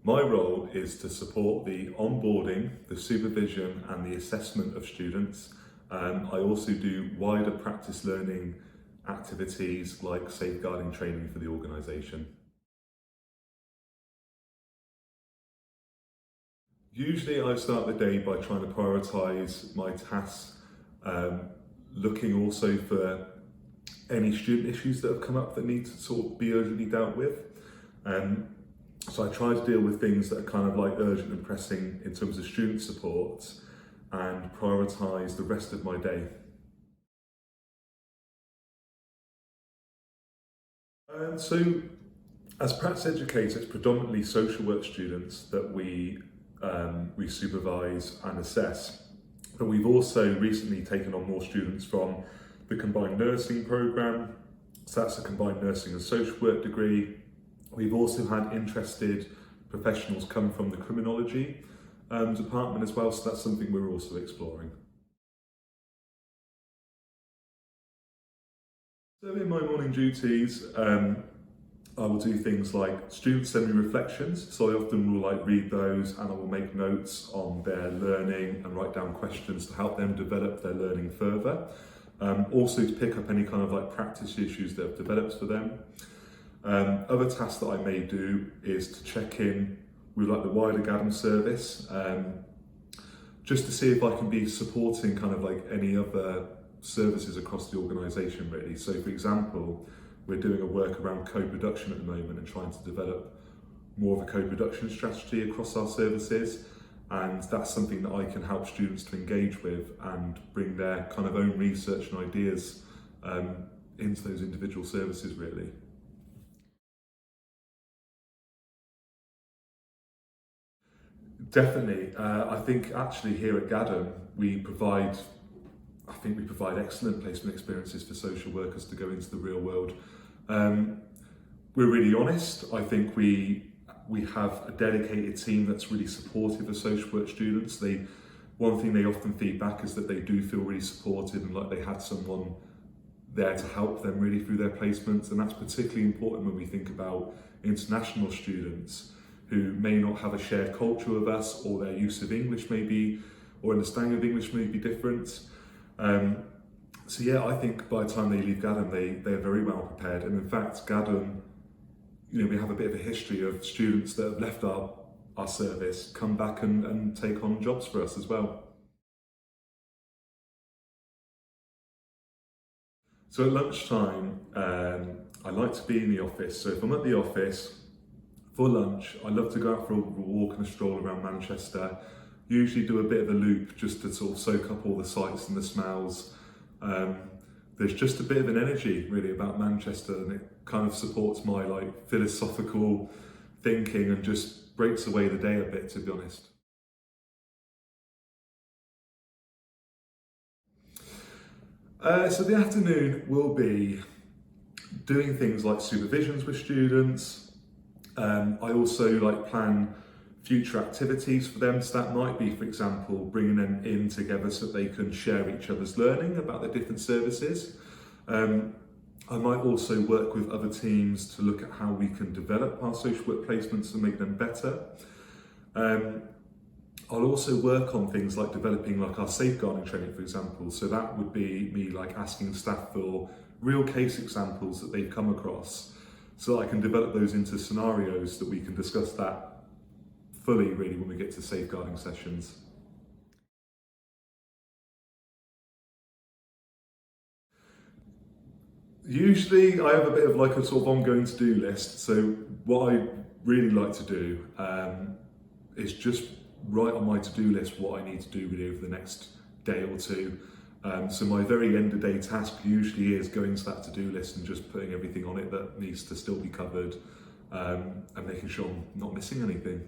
My role is to support the onboarding, the supervision and the assessment of students. I also do wider practice learning activities like safeguarding training for the organisation. Usually I start the day by trying to prioritise my tasks, looking also for any student issues that have come up that need to sort of be urgently dealt with. So I try to deal with things that are kind of like urgent and pressing in terms of student support and prioritise the rest of my day. So as Practice Educator, it's predominantly social work students that we supervise and assess. But we've also recently taken on more students from the combined nursing programme, so that's a combined nursing and social work degree. We've also had interested professionals come from the criminology department as well, so that's something we're also exploring. So in my morning duties, I will do things like student semi-reflections, so I often will read those and I will make notes on their learning and write down questions to help them develop their learning further. Also to pick up any kind of practice issues that have developed for them. Other tasks that I may do is to check in with the wider Gaddum service, just to see if I can be supporting any other services across the organisation really. So for example, we're doing a work around co-production at the moment and trying to develop more of a co-production strategy across our services, and that's something that I can help students to engage with and bring their kind of own research and ideas into those individual services really. Definitely. I think actually here at Gaddum we provide excellent placement experiences for social workers to go into the real world. We're really honest. I think we have a dedicated team that's really supportive of social work students. One thing they often feed back is that they do feel really supported and like they had someone there to help them really through their placements, and that's particularly important when we think about international students who may not have a shared culture with us, or their use of English or understanding of English may be different. So yeah, I think by the time they leave Gaddum, they're very well prepared. And in fact, Gaddum, we have a bit of a history of students that have left our service, come back and take on jobs for us as well. So at lunchtime, I like to be in the office. So if I'm at the office for lunch, I love to go out for a walk and a stroll around Manchester. Usually do a bit of a loop just to sort of soak up all the sights and the smells. There's just a bit of an energy really about Manchester, and it kind of supports my philosophical thinking and just breaks away the day a bit, to be honest. So the afternoon will be doing things like supervisions with students. I also plan future activities for them, so that might be, for example, bringing them in together so that they can share each other's learning about the different services. I might also work with other teams to look at how we can develop our social work placements and make them better. I'll also work on things like developing our safeguarding training, for example. So that would be me asking staff for real case examples that they've come across, so that I can develop those into scenarios that we can discuss that fully really when we get to safeguarding sessions. Usually I have a bit of a sort of ongoing to-do list. So what I really like to do is just write on my to-do list what I need to do really over the next day or two. So my very end of day task usually is going to that to-do list and just putting everything on it that needs to still be covered, and making sure I'm not missing anything.